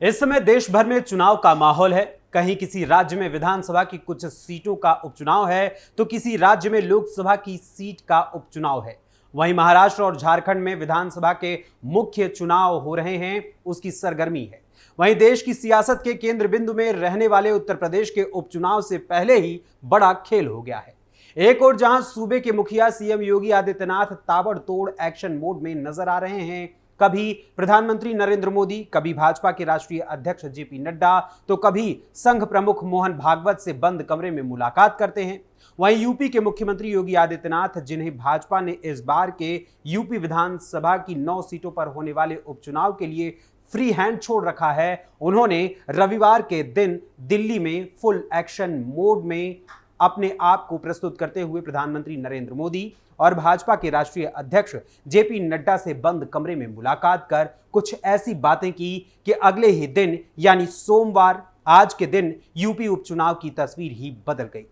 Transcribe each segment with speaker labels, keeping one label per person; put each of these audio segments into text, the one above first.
Speaker 1: इस समय देश भर में चुनाव का माहौल है। कहीं किसी राज्य में विधानसभा की कुछ सीटों का उपचुनाव है तो किसी राज्य में लोकसभा की सीट का उपचुनाव है। वहीं महाराष्ट्र और झारखंड में विधानसभा के मुख्य चुनाव हो रहे हैं, उसकी सरगर्मी है। वहीं देश की सियासत के केंद्र बिंदु में रहने वाले उत्तर प्रदेश के उपचुनाव से पहले ही बड़ा खेल हो गया है। एक और जहां सूबे के मुखिया सीएम योगी आदित्यनाथ ताबड़तोड़ एक्शन मोड में नजर आ रहे हैं, कभी प्रधानमंत्री नरेंद्र मोदी, कभी भाजपा के राष्ट्रीय अध्यक्ष जेपी नड्डा, तो कभी संघ प्रमुख मोहन भागवत से बंद कमरे में मुलाकात करते हैं। वहीं यूपी के मुख्यमंत्री योगी आदित्यनाथ, जिन्हें भाजपा ने इस बार के यूपी विधानसभा की 9 सीटों पर होने वाले उपचुनाव के लिए फ्री हैंड छोड़ रखा है, उन्होंने रविवार के दिन दिल्ली में फुल एक्शन मोड में अपने आप को प्रस्तुत करते हुए प्रधानमंत्री नरेंद्र मोदी और भाजपा के राष्ट्रीय अध्यक्ष जेपी नड्डा से बंद कमरे में मुलाकात कर कुछ ऐसी बातें की कि अगले ही दिन यानी सोमवार, आज के दिन यूपी उपचुनाव की तस्वीर ही बदल गई।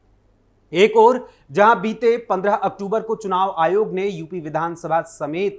Speaker 1: एक और जहां बीते 15 अक्टूबर को चुनाव आयोग ने यूपी विधानसभा समेत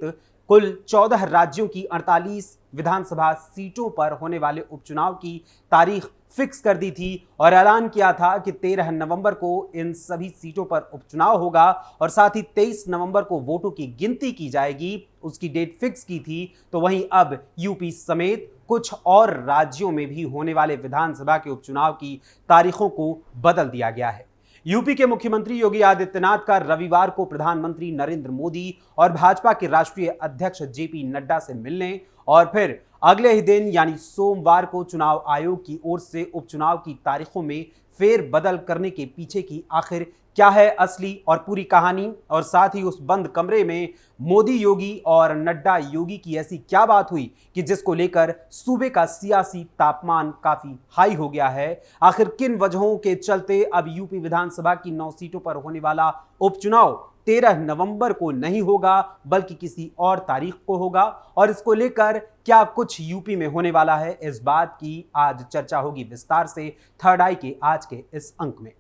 Speaker 1: कुल 14 राज्यों की 48 विधानसभा सीटों पर होने वाले उपचुनाव की तारीख फिक्स कर दी थी और ऐलान किया था कि 13 नवंबर को इन सभी सीटों पर उपचुनाव होगा और साथ ही 23 नवंबर को वोटों की गिनती की जाएगी, उसकी डेट फिक्स की थी। तो वहीं अब यूपी समेत कुछ और राज्यों में भी होने वाले विधानसभा के उपचुनाव की तारीखों को बदल दिया गया है। यूपी के मुख्यमंत्री योगी आदित्यनाथ का रविवार को प्रधानमंत्री नरेंद्र मोदी और भाजपा के राष्ट्रीय अध्यक्ष जेपी नड्डा से मिलने और फिर अगले ही दिन यानी सोमवार को चुनाव आयोग की ओर से उपचुनाव की तारीखों में फेरबदल करने के पीछे की आखिर क्या है असली और पूरी कहानी, और साथ ही उस बंद कमरे में मोदी योगी और नड्डा योगी की ऐसी क्या बात हुई कि जिसको लेकर सूबे का सियासी तापमान काफी हाई हो गया है। आखिर किन वजहों के चलते अब यूपी विधानसभा की 9 सीटों पर होने वाला उपचुनाव 13 नवंबर को नहीं होगा बल्कि किसी और तारीख को होगा, और इसको लेकर क्या कुछ यूपी में होने वाला है, इस बात की आज चर्चा होगी विस्तार से थर्ड आई के आज के इस अंक में।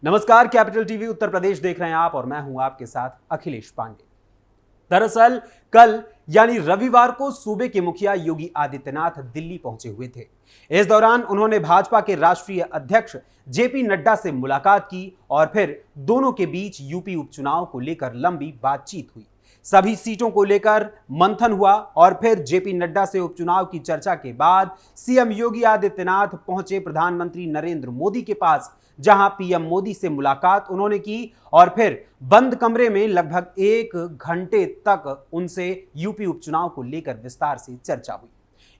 Speaker 1: नमस्कार, कैपिटल टीवी उत्तर प्रदेश देख रहे हैं आप और मैं हूं आपके साथ अखिलेश पांडे। दरअसल कल यानी रविवार को सूबे के मुखिया योगी आदित्यनाथ दिल्ली पहुंचे हुए थे। इस दौरान उन्होंने भाजपा के राष्ट्रीय अध्यक्ष जेपी नड्डा से मुलाकात की और फिर दोनों के बीच यूपी उपचुनाव को लेकर लंबी बातचीत हुई। सभी सीटों को लेकर मंथन हुआ और फिर जेपी नड्डा से उपचुनाव की चर्चा के बाद सीएम योगी आदित्यनाथ पहुंचे प्रधानमंत्री नरेंद्र मोदी के पास, जहां पीएम मोदी से मुलाकात उन्होंने की और फिर बंद कमरे में लगभग 1 घंटे तक उनसे यूपी उपचुनाव को लेकर विस्तार से चर्चा हुई।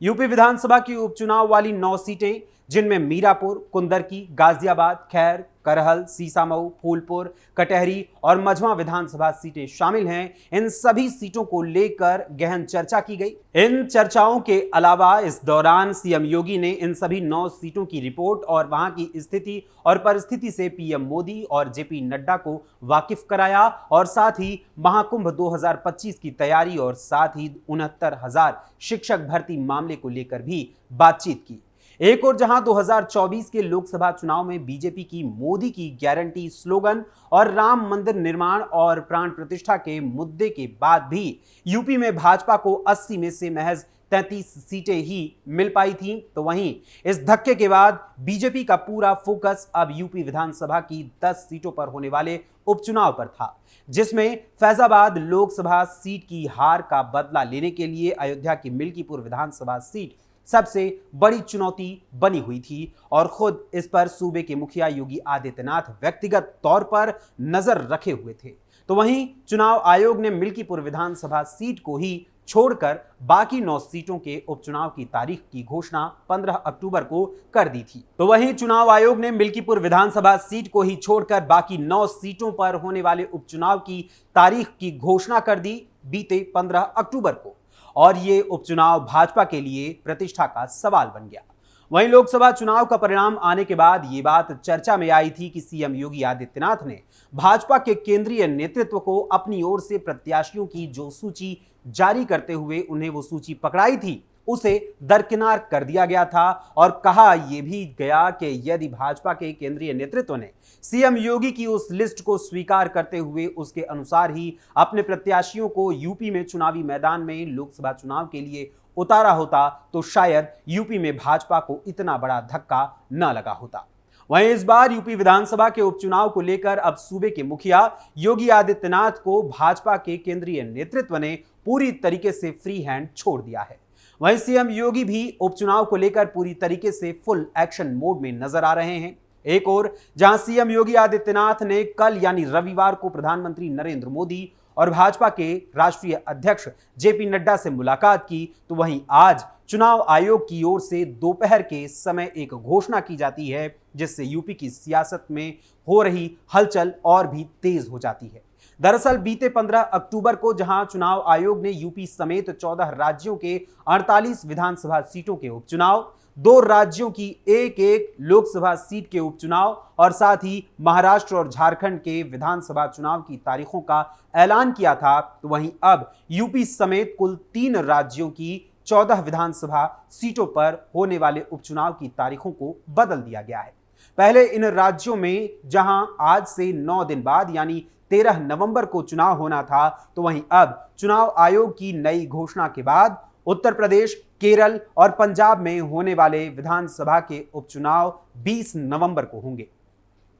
Speaker 1: यूपी विधानसभा की उपचुनाव वाली 9 सीटें, जिनमें मीरापुर, कुंदरकी, गाजियाबाद, खैर, करहल, सीसामऊ, फूलपुर, कटहरी और मझवा विधानसभा सीटें शामिल हैं, इन सभी सीटों को लेकर गहन चर्चा की गई। इन चर्चाओं के अलावा इस दौरान सीएम योगी ने इन सभी 9 सीटों की रिपोर्ट और वहां की स्थिति और परिस्थिति से पीएम मोदी और जेपी नड्डा को वाकिफ कराया और साथ ही महाकुंभ 2025 की तैयारी और साथ ही 69,000 शिक्षक भर्ती मामले को लेकर भी बातचीत की। एक और जहां 2024 के लोकसभा चुनाव में बीजेपी की मोदी की गारंटी स्लोगन और राम मंदिर निर्माण और प्राण प्रतिष्ठा के मुद्दे के बाद भी यूपी में भाजपा को 80 में से महज 33 सीटें ही मिल पाई थीं, तो वहीं इस धक्के के बाद बीजेपी का पूरा फोकस अब यूपी विधानसभा की 10 सीटों पर होने वाले उपचुनाव पर था, जिसमें फैजाबाद लोकसभा सीट की हार का बदला लेने के लिए अयोध्या की मिल्कीपुर विधानसभा सीट सबसे बड़ी चुनौती बनी हुई थी और खुद इस पर सूबे के मुखिया योगी आदित्यनाथ व्यक्तिगत तौर पर नजर रखे हुए थे। तो वहीं चुनाव आयोग ने मिल्कीपुर विधानसभा सीट को ही छोड़कर बाकी 9 सीटों के उपचुनाव की तारीख की घोषणा 15 अक्टूबर को कर दी थी। तो वहीं चुनाव आयोग ने मिल्कीपुर विधानसभा सीट को ही छोड़कर बाकी 9 सीटों पर होने वाले उपचुनाव की तारीख की घोषणा कर दी बीते 15 अक्टूबर को, और ये उपचुनाव भाजपा के लिए प्रतिष्ठा का सवाल बन गया। वहीं लोकसभा चुनाव का परिणाम आने के बाद ये बात चर्चा में आई थी कि सीएम योगी आदित्यनाथ ने भाजपा के केंद्रीय नेतृत्व को अपनी ओर से प्रत्याशियों की जो सूची जारी करते हुए उन्हें वो सूची पकड़ाई थी, उसे दरकिनार कर दिया गया था और कहा यह भी गया कि यदि भाजपा के केंद्रीय नेतृत्व ने सीएम योगी की उस लिस्ट को स्वीकार करते हुए उसके अनुसार ही अपने प्रत्याशियों को यूपी में चुनावी मैदान में लोकसभा चुनाव के लिए उतारा होता तो शायद यूपी में भाजपा को इतना बड़ा धक्का न लगा होता। वहीं इस बार यूपी विधानसभा के उपचुनाव को लेकर अब सूबे के मुखिया योगी आदित्यनाथ को भाजपा के केंद्रीय नेतृत्व ने पूरी तरीके से फ्री हैंड छोड़ दिया है। वहीं सीएम योगी भी उपचुनाव को लेकर पूरी तरीके से फुल एक्शन मोड में नजर आ रहे हैं। एक और जहां सीएम योगी आदित्यनाथ ने कल यानी रविवार को प्रधानमंत्री नरेंद्र मोदी और भाजपा के राष्ट्रीय अध्यक्ष जेपी नड्डा से मुलाकात की, तो वहीं आज चुनाव आयोग की ओर से दोपहर के समय एक घोषणा की जाती है, जिससे यूपी की सियासत में हो रही हलचल और भी तेज हो जाती है। दरअसल बीते 15 अक्टूबर को जहां चुनाव आयोग ने यूपी समेत 14 राज्यों के 48 विधानसभा सीटों के उपचुनाव, 2 राज्यों की एक लोकसभा सीट के उपचुनाव और साथ ही महाराष्ट्र और झारखंड के विधानसभा चुनाव की तारीखों का ऐलान किया था, तो वहीं अब यूपी समेत कुल 3 राज्यों की 14 विधानसभा सीटों पर होने वाले उपचुनाव की तारीखों को बदल दिया गया है। पहले इन राज्यों में जहां आज से 9 दिन बाद यानी 13 नवंबर को चुनाव होना था, तो वहीं अब चुनाव आयोग की नई घोषणा के बाद उत्तर प्रदेश, केरल और पंजाब में होने वाले विधानसभा के उपचुनाव 20 नवंबर को होंगे।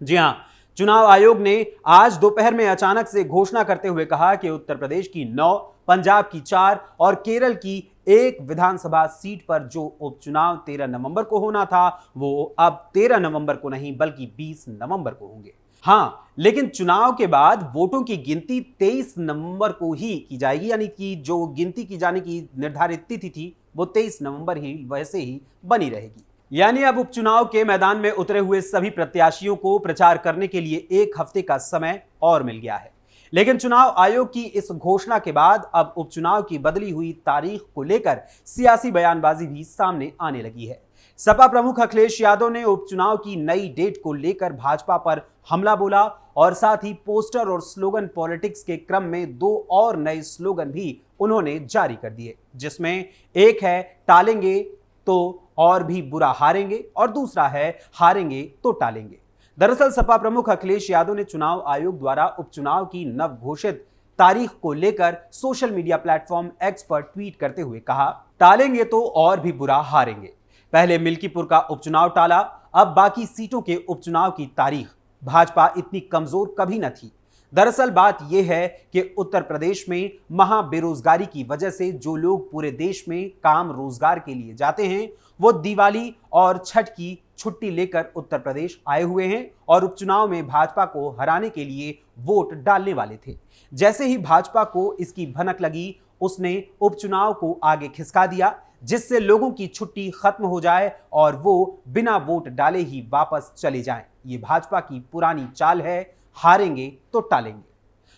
Speaker 1: जी हां, चुनाव आयोग ने आज दोपहर में अचानक से घोषणा करते हुए कहा कि उत्तर प्रदेश की 9, पंजाब की 4 और केरल की 1 विधानसभा सीट पर जो उपचुनाव 13 नवंबर को होना था, वो अब 13 नवंबर को नहीं बल्कि 20 नवंबर को होंगे। हां, लेकिन चुनाव के बाद वोटों की गिनती 23 नवंबर को ही की जाएगी, यानी कि जो गिनती की जाने की निर्धारित तिथि थी वो 23 नवंबर ही वैसे ही बनी रहेगी। यानी अब उपचुनाव के मैदान में उतरे हुए सभी प्रत्याशियों को प्रचार करने के लिए 1 हफ्ते का समय और मिल गया है। लेकिन चुनाव आयोग की इस घोषणा के बाद अब उपचुनाव की बदली हुई तारीख को लेकर सियासी बयानबाजी भी सामने आने लगी है। सपा प्रमुख अखिलेश यादव ने उपचुनाव की नई डेट को लेकर भाजपा पर हमला बोला और साथ ही पोस्टर और स्लोगन पॉलिटिक्स के क्रम में 2 और नए स्लोगन भी उन्होंने जारी कर दिए, जिसमें एक है टालेंगे तो और भी बुरा हारेंगे और दूसरा है हारेंगे तो टालेंगे। दरअसल सपा प्रमुख अखिलेश यादव ने चुनाव आयोग द्वारा उपचुनाव की नव घोषित तारीख को लेकर सोशल मीडिया प्लेटफॉर्म एक्स पर ट्वीट करते हुए कहा, टालेंगे तो और भी बुरा हारेंगे। पहले मिल्कीपुर का उपचुनाव टाला, अब बाकी सीटों के उपचुनाव की तारीख। भाजपा इतनी कमजोर कभी न थी। दरअसल बात यह है कि उत्तर प्रदेश में महा बेरोजगारी की वजह से जो लोग पूरे देश में काम रोजगार के लिए जाते हैं, वो दिवाली और छठ की छुट्टी लेकर उत्तर प्रदेश आए हुए हैं और उपचुनाव में भाजपा को हराने के लिए वोट डालने वाले थे। जैसे ही भाजपा को इसकी भनक लगी, उसने उपचुनाव को आगे खिसका दिया, जिससे लोगों की छुट्टी खत्म हो जाए और वो बिना वोट डाले ही वापस चले जाएं। ये भाजपा की पुरानी चाल है, हारेंगे तो टालेंगे।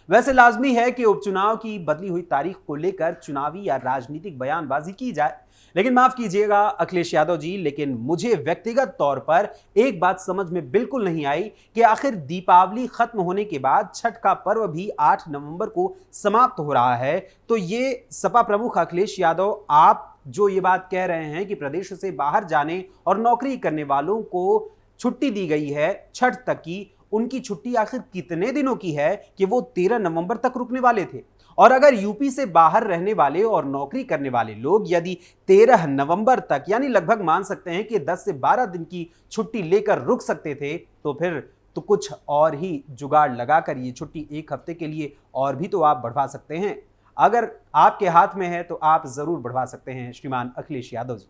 Speaker 1: वैसे लाजमी है कि उपचुनाव की बदली हुई तारीख को लेकर चुनावी या राजनीतिक बयानबाजी की जाए, लेकिन माफ कीजिएगा अखिलेश यादव जी, लेकिन मुझे व्यक्तिगत तौर पर एक बात समझ में बिल्कुल नहीं आई कि आखिर दीपावली खत्म होने के बाद छठ का पर्व भी 8 नवंबर को समाप्त हो रहा है, तो ये सपा प्रमुख अखिलेश यादव, आप जो ये बात कह रहे हैं कि प्रदेश से बाहर जाने और नौकरी करने वालों को छुट्टी दी गई है छठ तक की, उनकी छुट्टी आखिर कितने दिनों की है कि वो 13 नवंबर तक रुकने वाले थे? और अगर यूपी से बाहर रहने वाले और नौकरी करने वाले लोग यदि 13 नवंबर तक यानी लगभग मान सकते हैं कि 10 से 12 दिन की छुट्टी लेकर रुक सकते थे, तो फिर तो कुछ और ही जुगाड़ लगाकर ये छुट्टी 1 हफ्ते के लिए और भी तो आप बढ़वा सकते हैं। अगर आपके हाथ में है तो आप जरूर बढ़वा सकते हैं श्रीमान अखिलेश यादव जी।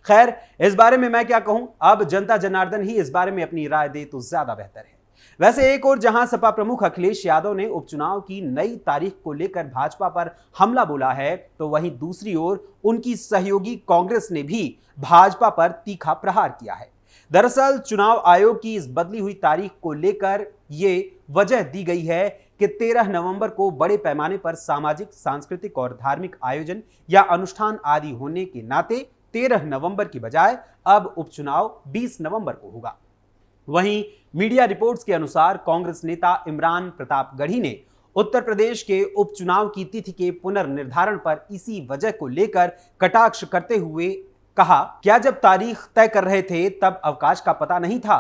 Speaker 1: खैर, इस बारे में मैं क्या कहूं, अब जनता जनार्दन ही इस बारे में अपनी राय दे तो ज्यादा बेहतर है। वैसे एक और जहां सपा प्रमुख अखिलेश यादव ने उपचुनाव की नई तारीख को लेकर भाजपा पर हमला बोला है, तो वहीं दूसरी ओर उनकी सहयोगी कांग्रेस ने भी भाजपा पर तीखा प्रहार किया है। दरअसल चुनाव आयोग की इस बदली हुई तारीख को लेकर ये वजह दी गई है कि 13 नवंबर को बड़े पैमाने पर सामाजिक, सांस्कृतिक और धार्मिक आयोजन या अनुष्ठान आदि होने के नाते 13 नवंबर की बजाय अब उपचुनाव 20 नवंबर को होगा। वहीं मीडिया रिपोर्ट्स के अनुसार कांग्रेस नेता इमरान प्रतापगढ़ी ने उत्तर प्रदेश के उपचुनाव की तिथि के पुनर्निर्धारण पर इसी वजह को लेकर कटाक्ष करते हुए कहा, क्या जब तारीख तय कर रहे थे तब अवकाश का पता नहीं था?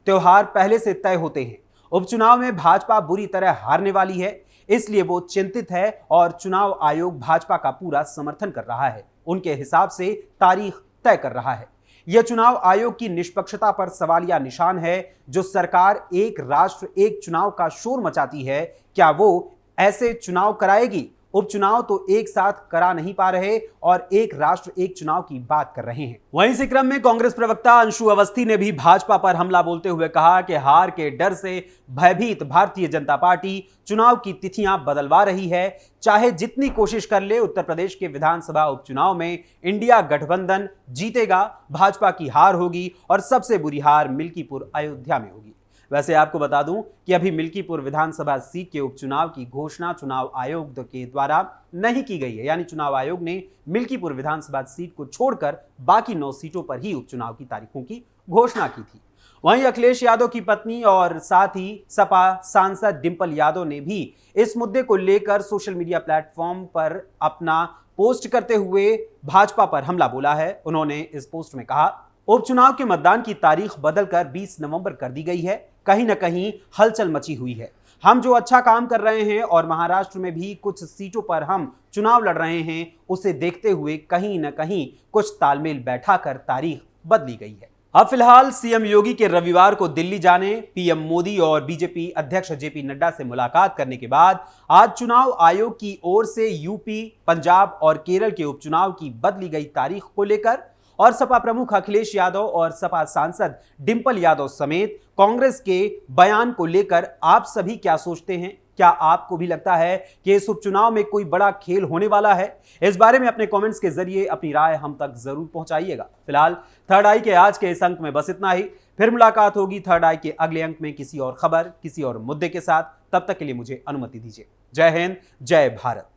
Speaker 1: त्योहार पहले से तय होते हैं। उपचुनाव में भाजपा बुरी तरह हारने वाली है, इसलिए वो चिंतित है और चुनाव आयोग भाजपा का पूरा समर्थन कर रहा है। उनके हिसाब से तारीख तय कर रहा है। यह चुनाव आयोग की निष्पक्षता पर सवालिया निशान है। जो सरकार एक राष्ट्र एक चुनाव का शोर मचाती है, क्या वो ऐसे चुनाव कराएगी? उपचुनाव तो एक साथ करा नहीं पा रहे और एक राष्ट्र एक चुनाव की बात कर रहे हैं। वहीं इसी क्रम में कांग्रेस प्रवक्ता अंशु अवस्थी ने भी भाजपा पर हमला बोलते हुए कहा कि हार के डर से भयभीत भारतीय जनता पार्टी चुनाव की तिथियां बदलवा रही है। चाहे जितनी कोशिश कर ले, उत्तर प्रदेश के विधानसभा उपचुनाव में इंडिया गठबंधन जीतेगा, भाजपा की हार होगी और सबसे बुरी हार मिल्कीपुर अयोध्या में होगी। वैसे आपको बता दूं कि अभी मिल्कीपुर विधानसभा सीट के उपचुनाव की घोषणा चुनाव आयोग के द्वारा नहीं की गई है। यानी चुनाव आयोग ने मिल्कीपुर विधानसभा सीट को छोड़कर बाकी 9 सीटों पर ही उपचुनाव की तारीखों की घोषणा की थी। वहीं अखिलेश यादव की पत्नी और साथ ही सपा सांसद डिंपल यादव ने भी इस मुद्दे को लेकर सोशल मीडिया प्लेटफॉर्म पर अपना पोस्ट करते हुए भाजपा पर हमला बोला है। उन्होंने इस पोस्ट में कहा, उपचुनाव के मतदान की तारीख बदलकर 20 नवंबर कर दी गई है। कहीं ना कहीं हलचल मची हुई है। हम जो अच्छा काम कर रहे हैं और महाराष्ट्र में भी कुछ सीटों पर हम चुनाव लड़ रहे हैं, उसे देखते हुए कहीं ना कहीं कुछ तालमेल बैठाकर तारीख बदली गई है। अब फिलहाल सीएम योगी के रविवार को दिल्ली जाने, पीएम मोदी और बीजेपी अध्यक्ष जेपी नड्डा से मुलाकात करने के बाद आज चुनाव आयोग की ओर से यूपी, पंजाब और केरल के उपचुनाव की बदली गई तारीख को लेकर और सपा प्रमुख अखिलेश यादव और सपा सांसद डिंपल यादव समेत कांग्रेस के बयान को लेकर आप सभी क्या सोचते हैं? क्या आपको भी लगता है कि इस उपचुनाव में कोई बड़ा खेल होने वाला है? इस बारे में अपने कमेंट्स के जरिए अपनी राय हम तक जरूर पहुंचाइएगा। फिलहाल थर्ड आई के आज के इस अंक में बस इतना ही। फिर मुलाकात होगी थर्ड आई के अगले अंक में किसी और खबर, किसी और मुद्दे के साथ। तब तक के लिए मुझे अनुमति दीजिए। जय हिंद, जय भारत।